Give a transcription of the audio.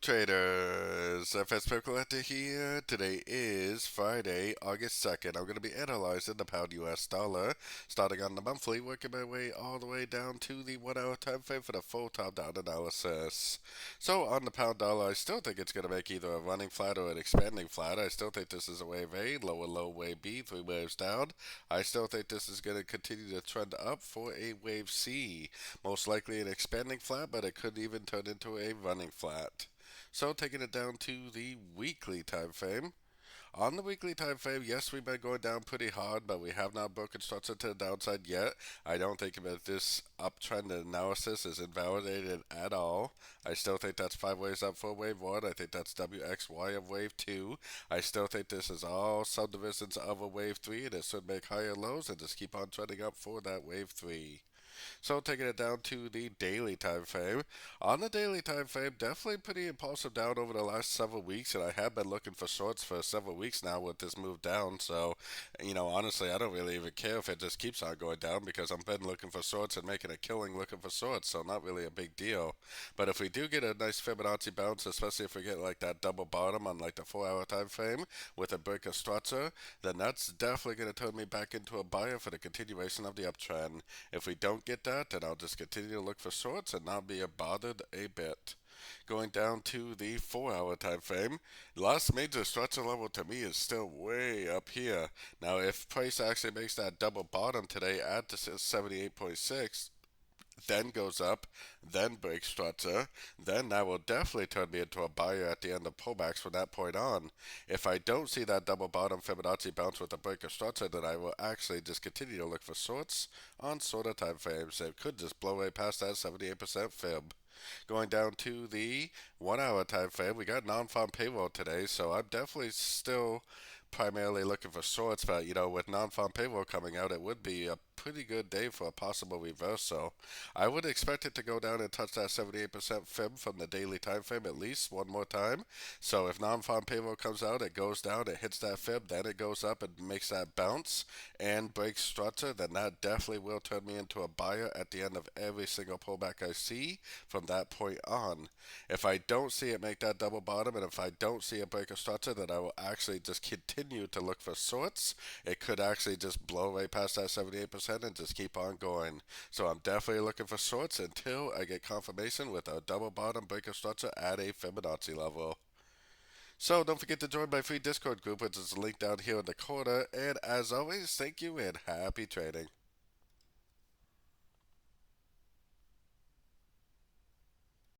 Traders, FX Pip Collector here. Today is Friday, August 2nd. I'm going to be analyzing the pound US dollar, starting on the monthly, working my way all the way down to the 1 hour time frame for the full top down analysis. So, on the pound dollar, I still think it's going to make either a running flat or an expanding flat. I still think this is a wave A, lower low, wave B, 3 waves down. I still think this is going to continue to trend up for a wave C. Most likely an expanding flat, but it could even turn into a running flat. So taking it down to the weekly time frame. On the weekly time frame, yes, we've been going down pretty hard, but we have not broken structure to the downside yet. I don't think that this uptrend analysis is invalidated at all. I still think that's 5 waves up for wave 1. I think that's WXY of wave 2. I still think this is all subdivisions of a wave 3, and it should make higher lows and just keep on trending up for that wave 3. So taking it down to the daily time frame. On the daily time frame, definitely pretty impulsive down over the last several weeks, and I have been looking for shorts for several weeks now with this move down. So, honestly, I don't really even care if it just keeps on going down because I've been looking for shorts and making a killing looking for shorts, so not really a big deal. But if we do get a nice Fibonacci bounce, especially if we get like that double bottom on like the 4 hour time frame with a break of structure, then that's definitely going to turn me back into a buyer for the continuation of the uptrend. If we don't get that, then I'll just continue to look for shorts and not be bothered a bit. Going down to the 4 hour time frame, last major structure level to me is still way up here. Now, if price actually makes that double bottom today at the 78.6, then goes up, then breaks structure, then that will definitely turn me into a buyer at the end of pullbacks from that point on. If I don't see that double bottom Fibonacci bounce with a break of structure, then I will actually just continue to look for shorts on shorter time frames. It could just blow way past that 78% fib. Going down to the 1 hour time frame, we got non-farm payroll today, so I'm definitely still primarily looking for shorts, but with non-farm payroll coming out, it would be a pretty good day for a possible reversal. I would expect it to go down and touch that 78% fib from the daily time frame at least one more time. So if non-farm payroll comes out, it goes down, it hits that fib, then it goes up and makes that bounce and breaks structure, then that definitely will turn me into a buyer at the end of every single pullback I see from that point on. If I don't see it make that double bottom and if I don't see a break of structure, then I will actually just continue to look for shorts. It could actually just blow right past that 78% and just keep on going. So I'm definitely looking for shorts until I get confirmation with a double bottom break of structure at a Fibonacci level. So don't forget to join my free Discord group, which is linked down here in the corner. And as always, thank you and happy trading.